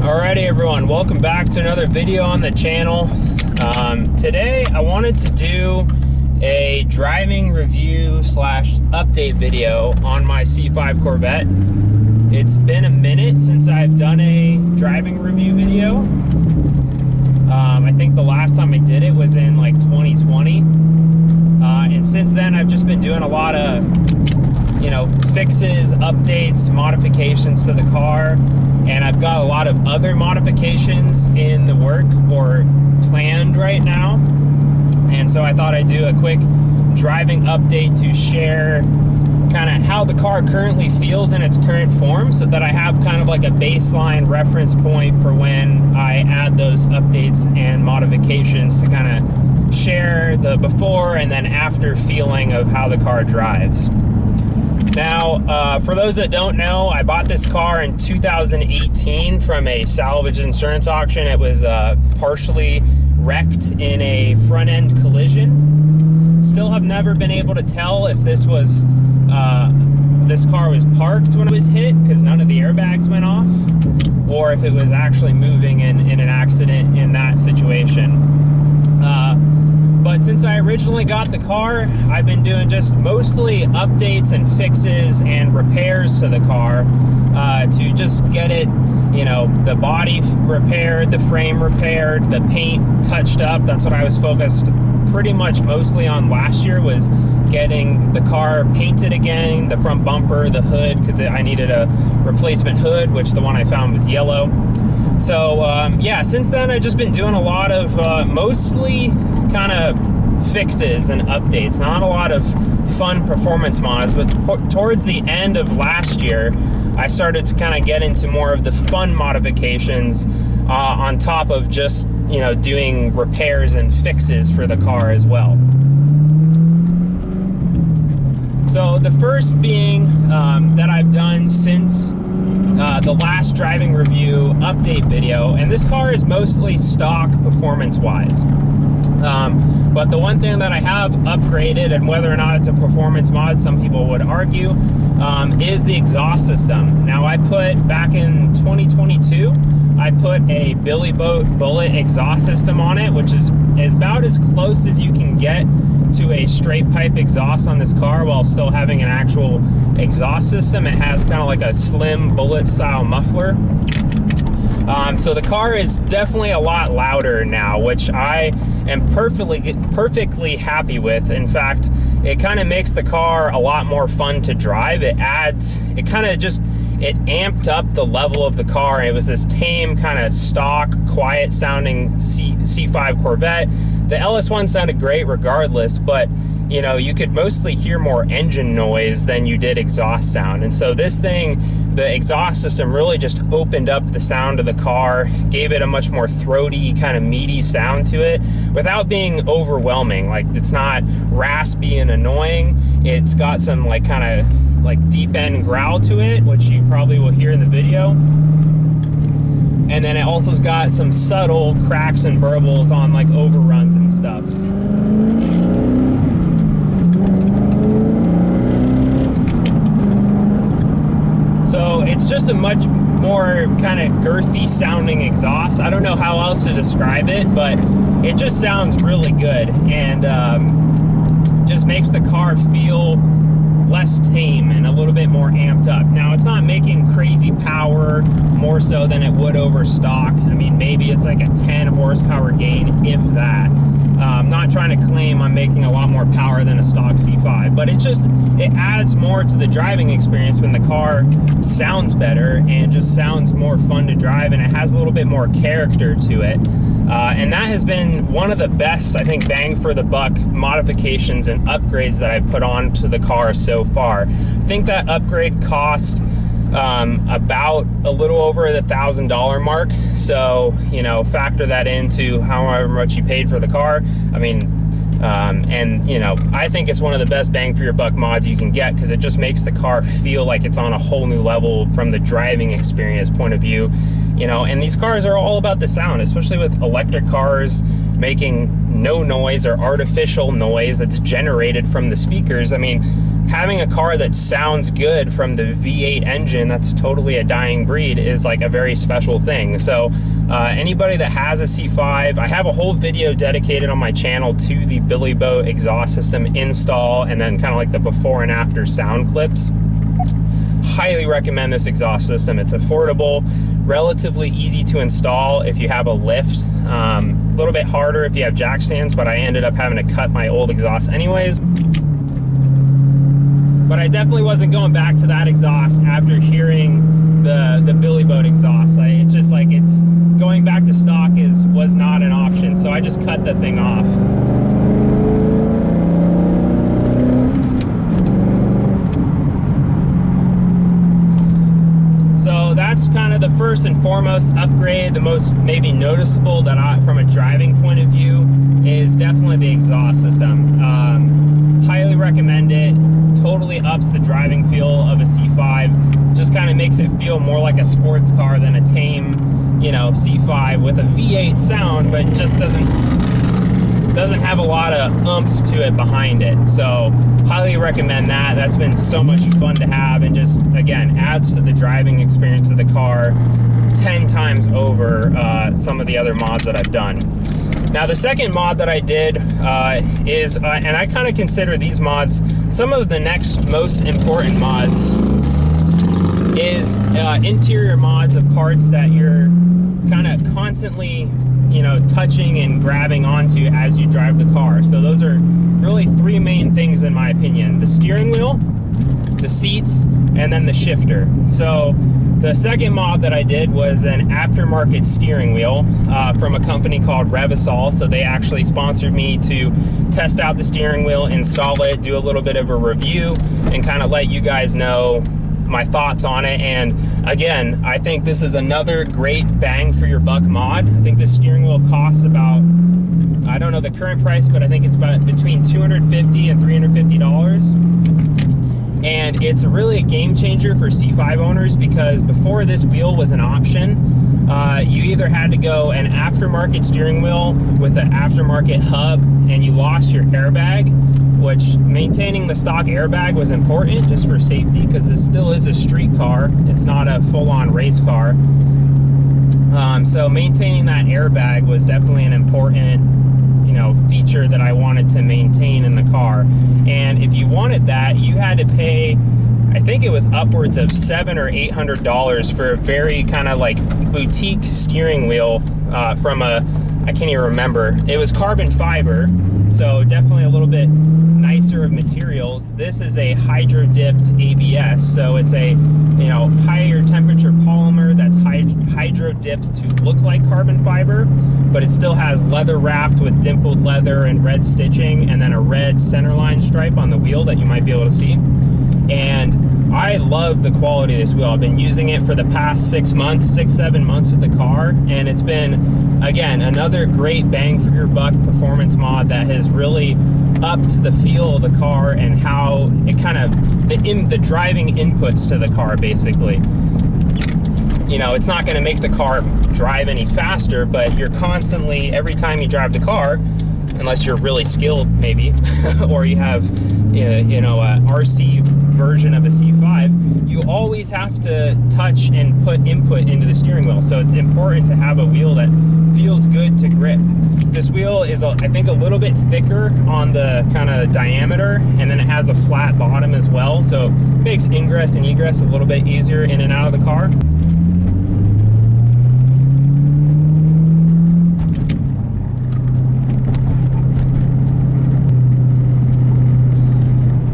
Alrighty everyone, welcome back to another video on the channel. Today I wanted to do a driving review slash update video on my C5 Corvette. It's been a minute since I've done a driving review video. I think the last time I did it was in like 2020. And since then I've just been doing a lot of, fixes, updates, modifications to the car. And I've got a lot of other modifications in the work or planned right now. And so I thought I'd do a quick driving update to share kind of how the car currently feels in its current form, so that I have kind of like a baseline reference point for when I add those updates and modifications to kind of share the before and then after feeling of how the car drives. Now, for those that don't know, I bought this car in 2018 from a salvage insurance auction. It was partially wrecked in a front-end collision. Still have never been able to tell if this was this car was parked when it was hit, because none of the airbags went off, or if it was actually moving in an accident in that situation. But since I originally got the car, I've been doing just mostly updates and fixes and repairs to the car to just get it, the body repaired, the frame repaired, the paint touched up. That's what I was focused pretty much mostly on last year, was getting the car painted again, the front bumper, the hood, because I needed a replacement hood, which the one I found was yellow. So yeah, since then I've just been doing a lot of mostly kind of fixes and updates, not a lot of fun performance mods. But towards the end of last year, I started to kind of get into more of the fun modifications on top of just doing repairs and fixes for the car as well. So the first being that I've done since the last driving review update video, and this car is mostly stock performance wise. But the one thing that I have upgraded, and whether or not it's a performance mod, some people would argue, is the exhaust system. Now, I put, back in 2022, I put a Billy Boat Bullet exhaust system on it, which is about as close as you can get to a straight pipe exhaust on this car while still having an actual exhaust system. It has kind of like a slim bullet style muffler. So the car is definitely a lot louder now, which I am perfectly happy with. In fact, it kind of makes the car a lot more fun to drive. It amped up the level of the car. It was this tame, kind of stock, quiet sounding C5 Corvette. The LS1 sounded great regardless, but you could mostly hear more engine noise than you did exhaust sound. And so this thing, the exhaust system, really just opened up the sound of the car, gave it a much more throaty, kind of meaty sound to it without being overwhelming. Like, it's not raspy and annoying. It's got some kind of deep end growl to it, which you probably will hear in the video. And then it also's got some subtle cracks and burbles on overruns and stuff. So it's just a much more kind of girthy sounding exhaust. I don't know how else to describe it, but it just sounds really good, and just makes the car feel less tame and a little bit more amped up. Now, it's not making crazy power more so than it would over stock. I mean, maybe it's like a 10 horsepower gain, if that. I'm not trying to claim I'm making a lot more power than a stock C5, but it adds more to the driving experience when the car sounds better and just sounds more fun to drive, and it has a little bit more character to it. And that has been one of the best, I think, bang for the buck modifications and upgrades that I've put on to the car so far. I think that upgrade cost about a little over the $1,000 mark. So, factor that into however much you paid for the car. I mean, I think it's one of the best bang for your buck mods you can get, because it just makes the car feel like it's on a whole new level from the driving experience point of view. And these cars are all about the sound, especially with electric cars making no noise or artificial noise that's generated from the speakers. I mean, having a car that sounds good from the V8 engine that's totally a dying breed is like a very special thing. So anybody that has a C5, I have a whole video dedicated on my channel to the Billy Boat exhaust system install and then kind of like the before and after sound clips. Highly recommend this exhaust system. It's affordable, relatively easy to install if you have a lift. A little bit harder if you have jack stands, but I ended up having to cut my old exhaust anyways. But I definitely wasn't going back to that exhaust after hearing the Billy Boat exhaust. Like, it's just like, it's going back to stock was not an option, so I just cut the thing off. So that's kind of the first and foremost upgrade. The most maybe noticeable that from a driving point of view is definitely the exhaust system. Highly recommend it. Totally ups the driving feel of a C5. Just kind of makes it feel more like a sports car than a tame, you know, C5 with a V8 sound, but just doesn't have a lot of oomph to it behind it. So highly recommend that. That's been so much fun to have, and just again adds to the driving experience of the car 10 times over some of the other mods that I've done. Now the second mod that I did is, and I kind of consider these mods some of the next most important mods, is interior mods of parts that you're kind of constantly, you know, touching and grabbing onto as you drive the car. So those are really three main things in my opinion: the steering wheel, the seats, and then the shifter. So the second mod that I did was an aftermarket steering wheel from a company called Revisol. So they actually sponsored me to test out the steering wheel, install it, do a little bit of a review, and kind of let you guys know my thoughts on it. And again, I think this is another great bang for your buck mod. I think the steering wheel costs about, I don't know the current price, but I think it's about between $250 and $350. And it's really a game changer for C5 owners, because before this wheel was an option, you either had to go an aftermarket steering wheel with an aftermarket hub and you lost your airbag, which maintaining the stock airbag was important just for safety, because this still is a street car. It's not a full-on race car. So maintaining that airbag was definitely an important, you know, feature that I wanted to maintain in the car. And if you wanted that, you had to pay, I think it was upwards of $700 or $800 for a very kind of like boutique steering wheel from a, I can't even remember. It was carbon fiber, so definitely a little bit nicer of materials. This is a hydro-dipped ABS, so it's a, you know, higher temperature polymer that's hydro-dipped to look like carbon fiber, but it still has leather wrapped with dimpled leather and red stitching, and then a red centerline stripe on the wheel that you might be able to see. And I love the quality of this wheel. I've been using it for the past 6 months, 7 months with the car, and it's been, again, another great bang for your buck performance mod that has really upped the feel of the car and how it kind of, the driving inputs to the car basically. You know, it's not going to make the car drive any faster, but you're constantly, every time you drive the car, unless you're really skilled maybe, or you have, you know, a RC version of a C5, you always have to touch and put input into the steering wheel. So it's important to have a wheel that feels good to grip. This wheel is, I think, a little bit thicker on the kind of diameter, and then it has a flat bottom as well, so it makes ingress and egress a little bit easier in and out of the car.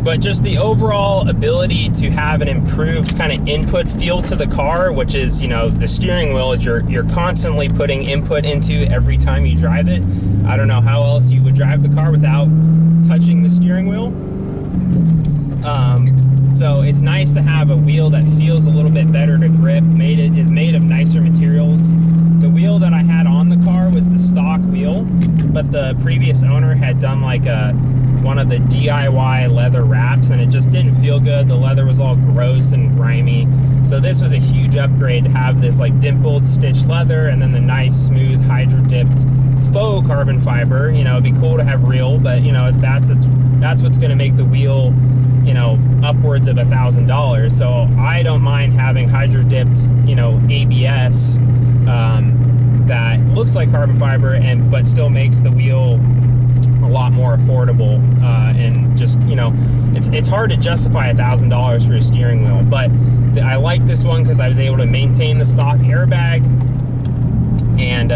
But just the overall ability to have an improved kind of input feel to the car, which is, you know, the steering wheel is you're constantly putting input into every time you drive it. I don't know how else you would drive the car without touching the steering wheel. So it's nice to have a wheel that feels a little bit better to grip. Is made of nicer materials. The wheel that I had on the car was the stock wheel, but the previous owner had done like one of the DIY leather wraps, and it just didn't feel good. The leather was all gross and grimy. So this was a huge upgrade to have this like dimpled stitched leather, and then the nice smooth hydro dipped faux carbon fiber. You know, it'd be cool to have real, but you know, that's what's going to make the wheel, you know, upwards of $1,000. So I don't mind having hydro dipped, you know, ABS that looks like carbon fiber but still makes the wheel a lot more affordable, and just, you know, it's hard to justify $1,000 for a steering wheel, but I like this one because I was able to maintain the stock airbag, and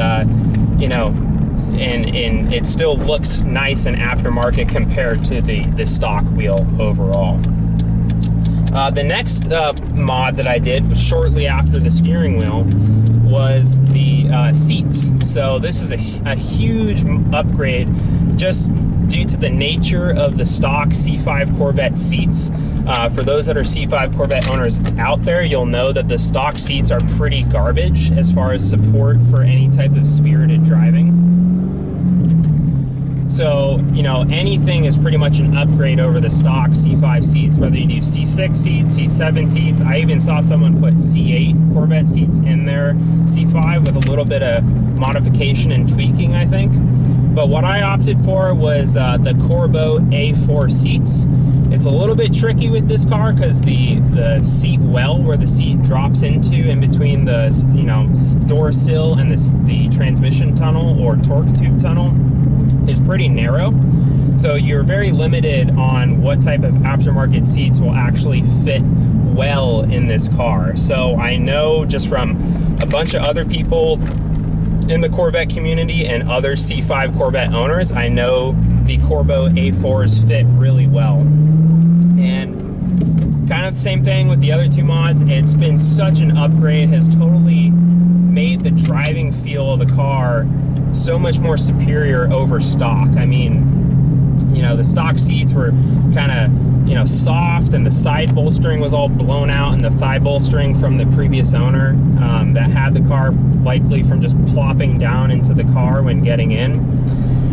you know, and it still looks nice and aftermarket compared to the stock wheel overall. The next mod that I did was shortly after the steering wheel was the seats. So this is a huge upgrade just due to the nature of the stock C5 Corvette seats. For those that are C5 Corvette owners out there, you'll know that the stock seats are pretty garbage as far as support for any type of spirited driving. So, you know, anything is pretty much an upgrade over the stock C5 seats, whether you do C6 seats, C7 seats. I even saw someone put C8 Corvette seats in their C5 with a little bit of modification and tweaking, I think. But what I opted for was the Corvette A4 seats. It's a little bit tricky with this car because the seat well, where the seat drops into in between the, you know, door sill and the transmission tunnel or torque tube tunnel, is pretty narrow. So you're very limited on what type of aftermarket seats will actually fit well in this car. So I know just from a bunch of other people in the Corvette community and other C5 Corvette owners, I know the Corvette A4s fit really well. And kind of the same thing with the other two mods. It's been such an upgrade, has totally made the driving feel of the car so much more superior over stock. I mean, you know, the stock seats were kind of, you know, soft, and the side bolstering was all blown out, and the thigh bolstering from the previous owner that had the car likely from just plopping down into the car when getting in.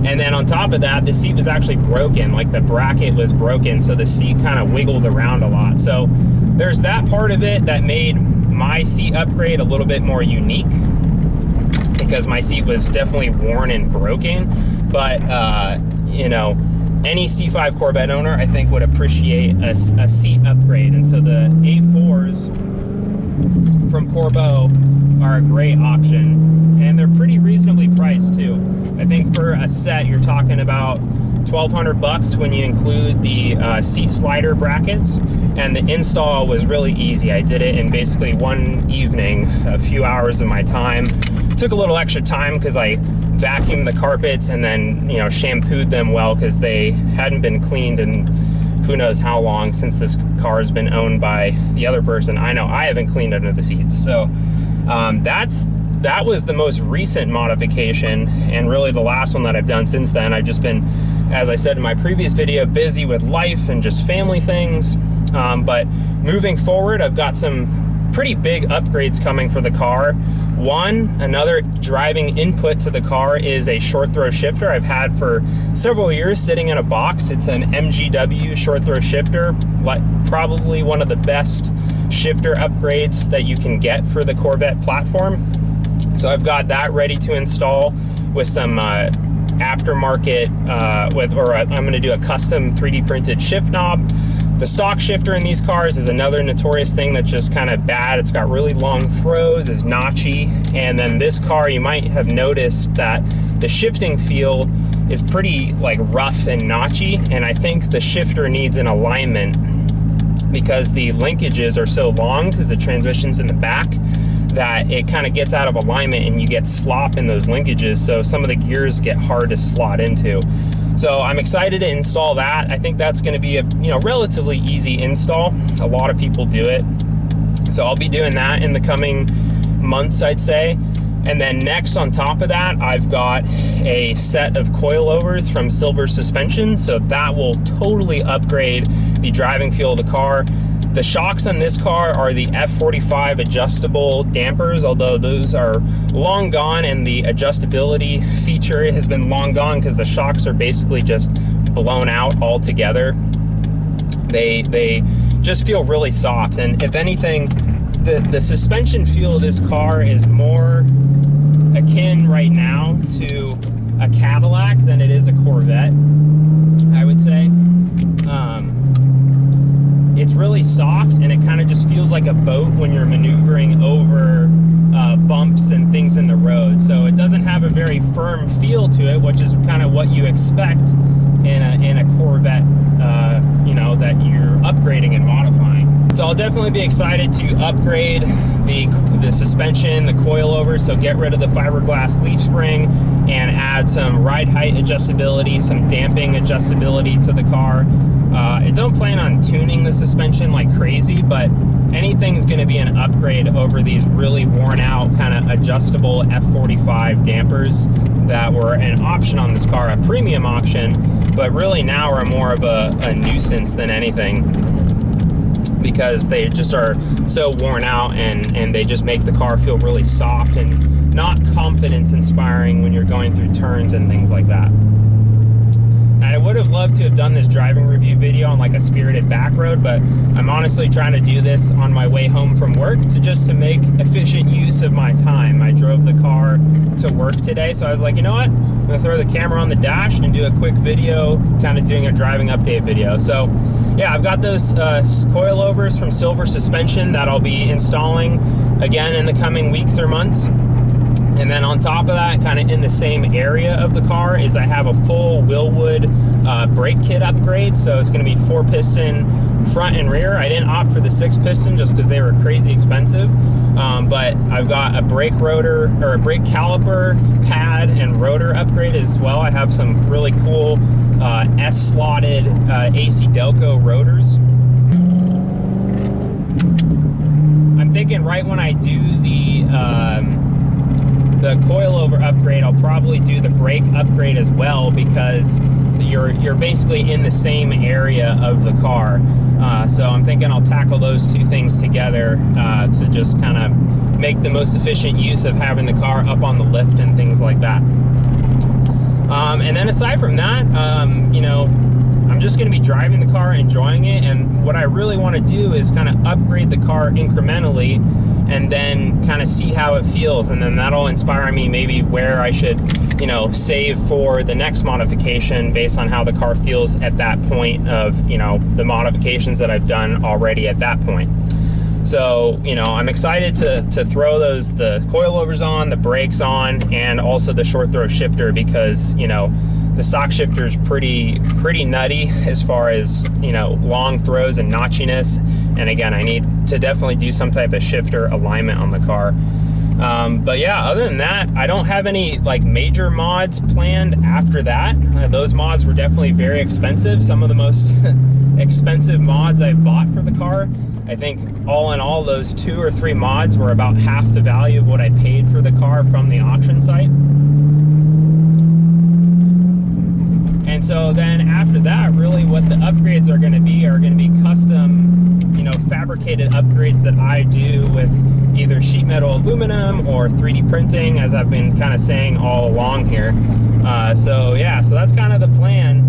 And then on top of that, the seat was actually broken, like the bracket was broken, so the seat kind of wiggled around a lot. So there's that part of it that made my seat upgrade a little bit more unique, because my seat was definitely worn and broken. But you know, any C5 Corvette owner, I think, would appreciate a seat upgrade. And so the A4s from Corvette are a great option, and they're pretty reasonably priced too. I think for a set you're talking about $1,200 when you include the seat slider brackets, and the install was really easy. I did it in basically one evening, a few hours of my time. It took a little extra time because I vacuumed the carpets and then, you know, shampooed them well, because they hadn't been cleaned in who knows how long since this car has been owned by the other person. I know I haven't cleaned under the seats. So that was the most recent modification, and really the last one that I've done since then. I've just been, as I said in my previous video, busy with life and just family things. But moving forward, I've got some pretty big upgrades coming for the car. Another driving input to the car is a short throw shifter I've had for several years sitting in a box. It's an MGW short throw shifter, probably one of the best shifter upgrades that you can get for the Corvette platform. So I've got that ready to install with some aftermarket, I'm going to do a custom 3D printed shift knob. The stock shifter in these cars is another notorious thing that's just kind of bad. It's got really long throws, is notchy. And then this car, you might have noticed that the shifting feel is pretty like rough and notchy. And I think the shifter needs an alignment because the linkages are so long, because the transmission's in the back, that it kind of gets out of alignment and you get slop in those linkages. So some of the gears get hard to slot into. So I'm excited to install that. I think that's going to be a, you know, relatively easy install. A lot of people do it. So I'll be doing that in the coming months, I'd say. And then next on top of that, I've got a set of coilovers from Silver Suspension. So that will totally upgrade the driving feel of the car. The shocks on this car are the F45 adjustable dampers, although those are long gone, and the adjustability feature has been long gone because the shocks are basically just blown out altogether. They just feel really soft, and if anything, the suspension feel of this car is more akin right now to a Cadillac than it is a Corvette, I would say. it's really soft, and it kind of just feels like a boat when you're maneuvering over bumps and things in the road. So it doesn't have a very firm feel to it, which is kind of what you expect in a Corvette, you know, that you're upgrading and modifying. So I'll definitely be excited to upgrade the suspension, the coilover, so get rid of the fiberglass leaf spring and add some ride height adjustability, some damping adjustability to the car. I don't plan on tuning the suspension like crazy, but anything's going to be an upgrade over these really worn out kind of adjustable F45 dampers that were an option on this car, a premium option, but really now are more of a nuisance than anything, because they just are so worn out, and they just make the car feel really soft and not confidence inspiring when you're going through turns and things like that. I would have loved to have done this driving review video on like a spirited back road, but I'm honestly trying to do this on my way home from work to make efficient use of my time. I drove the car to work today, so I was like, you know what? I'm gonna throw the camera on the dash and do a quick video, kind of doing a driving update video. So yeah, I've got those coilovers from Silver Suspension that I'll be installing again in the coming weeks or months. And then on top of that, kind of in the same area of the car, is I have a full Willwood brake kit upgrade. So it's going to be 4-piston front and rear. I didn't opt for the 6-piston just because they were crazy expensive. But I've got a brake rotor, or a brake caliper pad and rotor upgrade as well. I have some really cool S-slotted AC Delco rotors. I'm thinking right when I do the coilover upgrade, I'll probably do the brake upgrade as well, because you're basically in the same area of the car. So I'm thinking I'll tackle those two things together to just kind of make the most efficient use of having the car up on the lift and things like that. And then aside from that, you know, I'm just going to be driving the car, enjoying it, and what I really want to do is kind of upgrade the car incrementally and then kind of see how it feels, and then that'll inspire me maybe where I should, you know, save for the next modification based on how the car feels at that point of, you know, the modifications that I've done already at that point. So, you know, I'm excited to throw the coilovers on, the brakes on, and also the short throw shifter, because, you know, the stock shifter is pretty nutty as far as, you know, long throws and notchiness. And again, I need to definitely do some type of shifter alignment on the car. But yeah, other than that, I don't have any like major mods planned after that. Those mods were definitely very expensive. Some of the most expensive mods I've bought for the car. I think all in all, those 2 or 3 mods were about half the value of what I paid for the car from the auction site. And so then after that, really what the upgrades are going to be custom, you know, fabricated upgrades that I do with either sheet metal aluminum or 3D printing, as I've been kind of saying all along here. So yeah, so that's kind of the plan.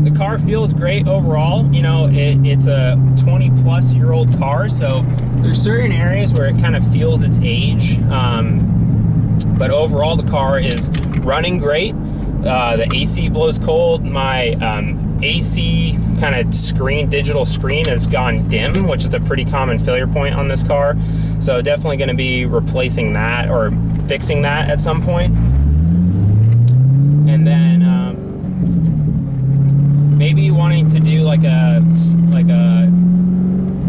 The car feels great overall. You know, it's a 20-plus-year-old car, so there's certain areas where it kind of feels its age. But overall, the car is running great. The AC blows cold. My AC kind of screen, digital screen, has gone dim, which is a pretty common failure point on this car. So definitely going to be replacing that or fixing that at some point. And then maybe wanting to do like a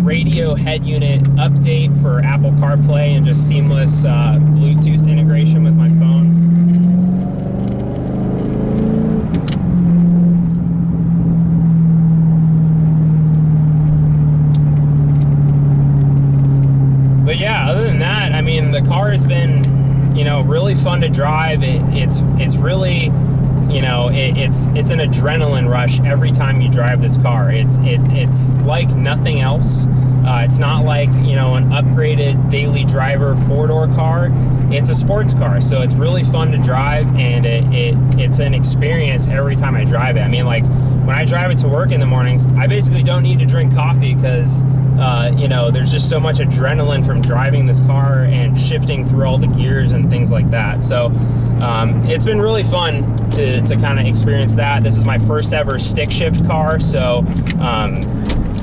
radio head unit update for Apple CarPlay and just seamless Bluetooth integration with my phone. But yeah, other than that, I mean, the car has been, you know, really fun to drive. It's really, you know, it's an adrenaline rush every time you drive this car. It's like nothing else. It's not like, you know, an upgraded daily driver 4-door car. It's a sports car, so it's really fun to drive, and it's an experience every time I drive it. I mean, like, when I drive it to work in the mornings, I basically don't need to drink coffee because you know, there's just so much adrenaline from driving this car and shifting through all the gears and things like that. So it's been really fun to kind of experience that. This is my first ever stick shift car, so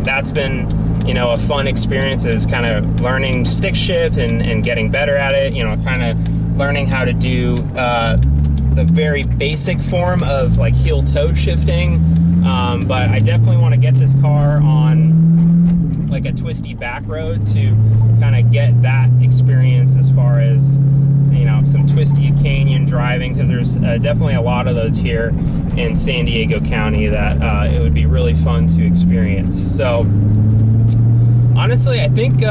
that's been, you know, a fun experience, is kind of learning stick shift and getting better at it, you know, kind of learning how to do the very basic form of like heel toe shifting. But I definitely want to get this car on like a twisty back road to kind of get that experience as far as, you know, some twisty canyon driving, because there's definitely a lot of those here in San Diego County that it would be really fun to experience. So honestly, I think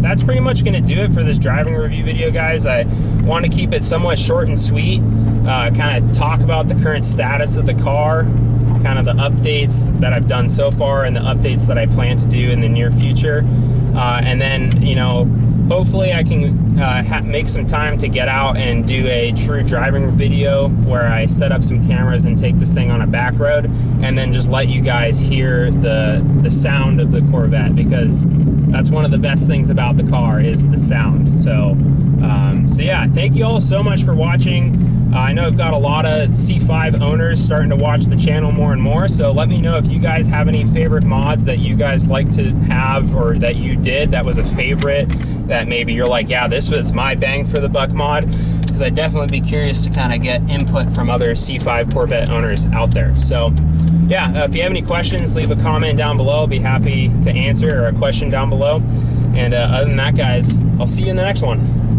that's pretty much going to do it for this driving review video, guys. I want to keep it somewhat short and sweet, kind of talk about the current status of the car, kind of the updates that I've done so far and the updates that I plan to do in the near future. And then, you know, hopefully I can make some time to get out and do a true driving video where I set up some cameras and take this thing on a back road, and then just let you guys hear the sound of the Corvette, because that's one of the best things about the car is the sound. So yeah, thank you all so much for watching. I know I've got a lot of C5 owners starting to watch the channel more and more, so let me know if you guys have any favorite mods that you guys like to have, or that you did that was a favorite, that maybe you're like, yeah, this was my bang for the buck mod, because I'd definitely be curious to kind of get input from other C5 Corvette owners out there. So yeah, if you have any questions, leave a comment down below. I'll be happy to answer, or a question down below. And other than that, guys, I'll see you in the next one.